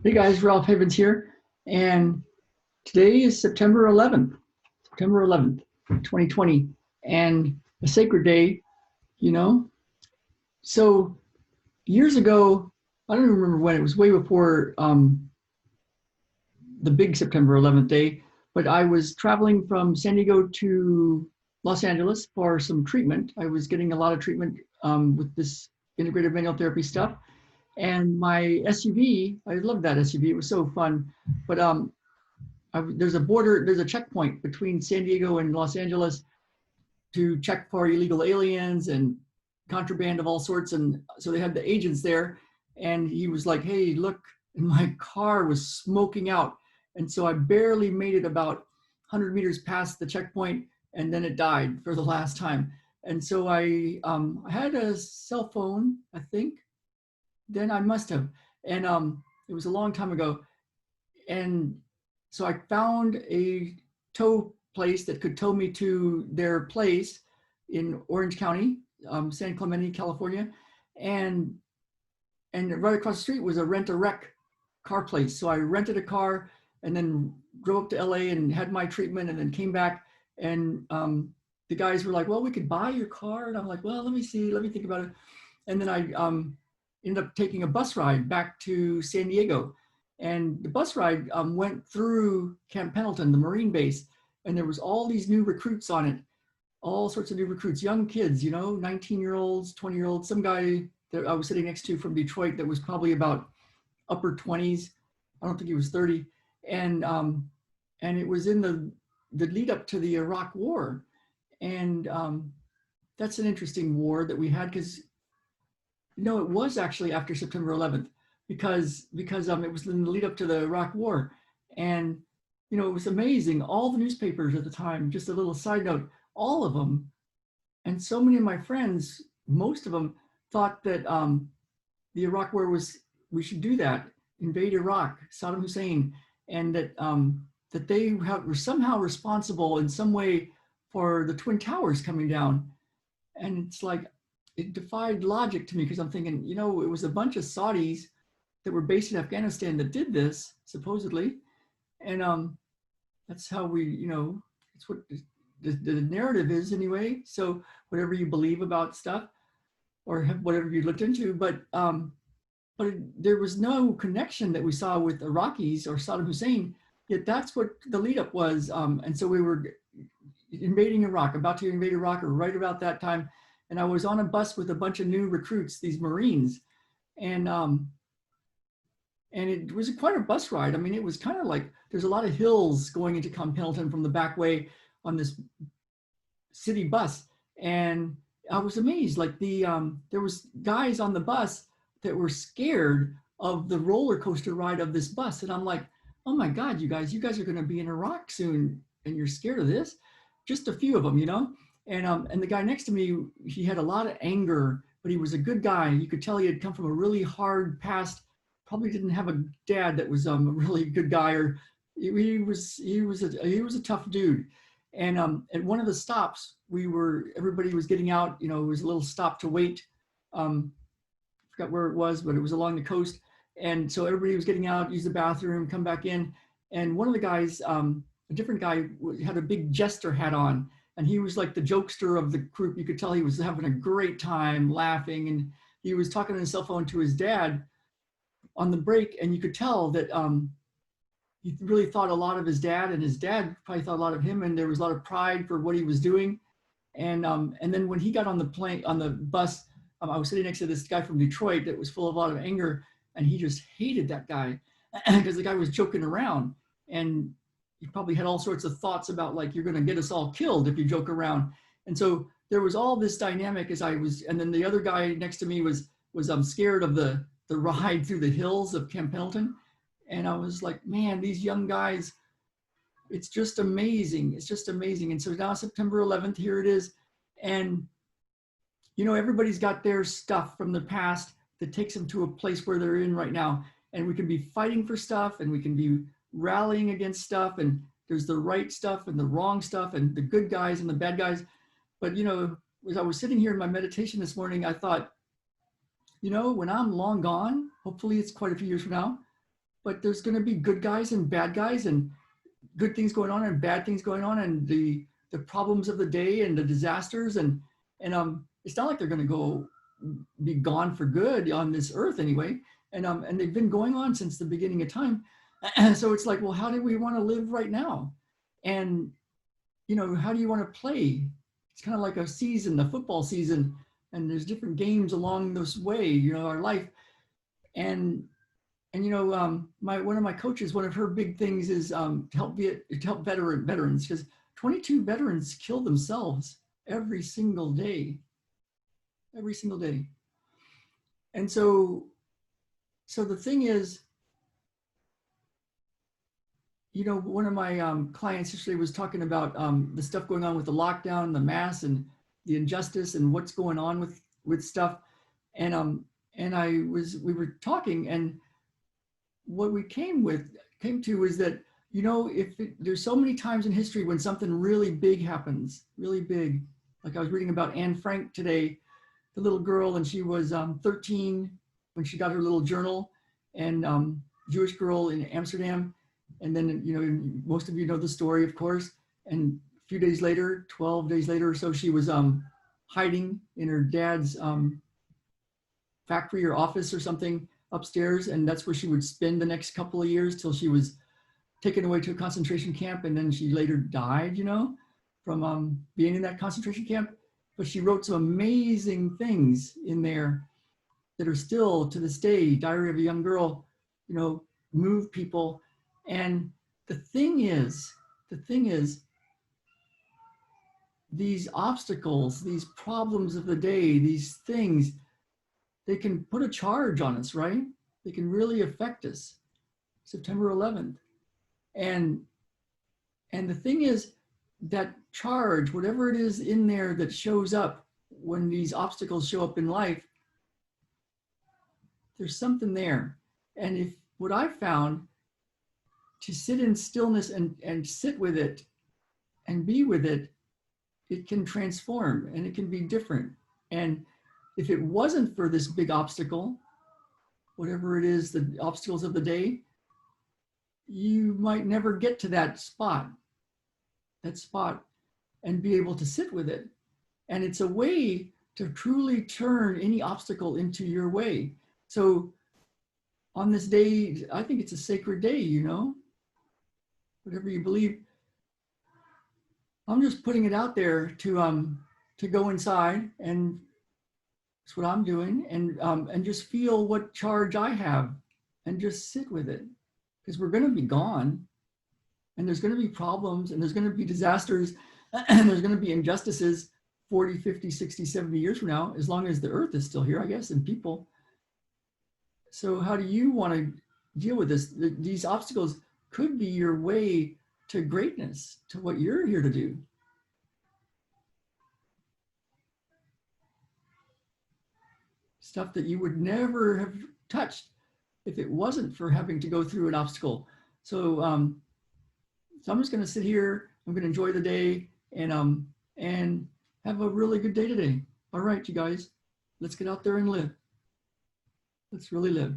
Hey guys, Ralph Havens here, and today is September 11th, 2020, and a sacred day, you know. So years ago, I don't even remember when, it was way before the big September 11th day, but I was traveling from San Diego to Los Angeles for some treatment. I was getting a lot of treatment with this integrative manual therapy stuff, and my SUV, I loved that SUV, it was so fun, but there's a checkpoint between San Diego and Los Angeles to check for illegal aliens and contraband of all sorts. And so they had the agents there, and he was like, "Hey, look," and my car was smoking out. And so I barely made it about 100 meters past the checkpoint, and then it died for the last time. And so I had a cell phone, I think. Then I must have, and it was a long time ago. And so I found a tow place that could tow me to their place in Orange County, San Clemente, California, and right across the street was a rent-a-wreck car place. So I rented a car and then drove up to LA and had my treatment, and then came back, and the guys were like, "Well, we could buy your car," and I'm like, "Well, let me see, let me think about it." And then I ended up taking a bus ride back to San Diego. And the bus ride went through Camp Pendleton, the Marine base, and there was all these new recruits on it, all sorts of new recruits, young kids, 19-year-olds, 20-year-olds. Some guy that I was sitting next to from Detroit that was probably about upper 20s. I don't think he was 30. And it was in the lead up to the Iraq War. And that's an interesting war that we had, because no, it was actually after September 11th, because it was in the lead up to the Iraq War. And it was amazing. All the newspapers at the time, just a little side note, all of them, and so many of my friends, most of them thought that the Iraq War was, we should do that, invade Iraq, Saddam Hussein, and that they were somehow responsible in some way for the Twin Towers coming down. And it's like, it defied logic to me, because I'm thinking, it was a bunch of Saudis that were based in Afghanistan that did this, supposedly. And that's how it's what the narrative is anyway. So whatever you believe about stuff, or whatever you looked into, but there was no connection that we saw with Iraqis or Saddam Hussein, yet that's what the lead up was. And so we were invading Iraq, about to invade Iraq, or right about that time. And I was on a bus with a bunch of new recruits, these Marines, and it was quite a bus ride. I mean, it was kind of like, there's a lot of hills going into Camp Pendleton from the back way on this city bus. And I was amazed, like there was guys on the bus that were scared of the roller coaster ride of this bus. And I'm like, "Oh my God, you guys are going to be in Iraq soon, and you're scared of this?" Just a few of them, And the guy next to me, he had a lot of anger, but he was a good guy. You could tell he had come from a really hard past, probably didn't have a dad that was a really good guy, or he was a tough dude. And at one of the stops, everybody was getting out. It was a little stop to wait. I forgot where it was, but it was along the coast. And so everybody was getting out, use the bathroom, come back in. And one of the guys, a different guy, had a big jester hat on, and he was like the jokester of the group. You could tell he was having a great time laughing, and he was talking on his cell phone to his dad on the break, and you could tell that he really thought a lot of his dad, and his dad probably thought a lot of him, and there was a lot of pride for what he was doing. And then when he got on the bus, I was sitting next to this guy from Detroit that was full of a lot of anger, and he just hated that guy because the guy was joking around, and he probably had all sorts of thoughts about, like, you're going to get us all killed if you joke around. And so there was all this dynamic and then the other guy next to me was scared of the ride through the hills of Camp Pendleton. And I was like, man, these young guys, it's just amazing. It's just amazing. And so now September 11th, here it is. And, everybody's got their stuff from the past that takes them to a place where they're in right now. And we can be fighting for stuff, and we can be rallying against stuff, and there's the right stuff and the wrong stuff, and the good guys and the bad guys. But, as I was sitting here in my meditation this morning, I thought, when I'm long gone, hopefully it's quite a few years from now, but there's going to be good guys and bad guys, and good things going on and bad things going on, and the problems of the day and the disasters, and it's not like they're going to go be gone for good on this earth anyway. And they've been going on since the beginning of time. So it's like, well, how do we want to live right now? And how do you want to play? It's kind of like a season, a football season, and there's different games along this way, our life. And one of my coaches, one of her big things is to help veterans, because 22 veterans kill themselves every single day. And so the thing is, one of my clients yesterday was talking about the stuff going on with the lockdown, the mass, and the injustice, and what's going on with stuff. And we were talking, and what we came to was that, there's so many times in history when something really big happens, really big. Like I was reading about Anne Frank today, the little girl, and she was 13 when she got her little journal, and Jewish girl in Amsterdam. And then, most of you know the story, of course. And a few days later, 12 days later or so, she was hiding in her dad's factory or office or something upstairs. And that's where she would spend the next couple of years till she was taken away to a concentration camp. And then she later died, from being in that concentration camp. But she wrote some amazing things in there that are still to this day, Diary of a Young Girl, move people. And the thing is, these obstacles, these problems of the day, these things, they can put a charge on us, right? They can really affect us. September 11th. And the thing is, that charge, whatever it is in there that shows up when these obstacles show up in life, there's something there. And if what I found, to sit in stillness and sit with it and be with it, it can transform and it can be different. And if it wasn't for this big obstacle, whatever it is, the obstacles of the day, you might never get to that spot and be able to sit with it. And it's a way to truly turn any obstacle into your way. So on this day, I think it's a sacred day, whatever you believe. I'm just putting it out there to go inside, and that's what I'm doing, and just feel what charge I have and just sit with it, because we're going to be gone, and there's going to be problems, and there's going to be disasters, and there's going to be injustices 40, 50, 60, 70 years from now, as long as the earth is still here, I guess, and people. So how do you want to deal with this? These obstacles could be your way to greatness, to what you're here to do. Stuff that you would never have touched if it wasn't for having to go through an obstacle. So, so I'm just going to sit here. I'm going to enjoy the day and have a really good day today. All right, you guys, let's get out there and live. Let's really live.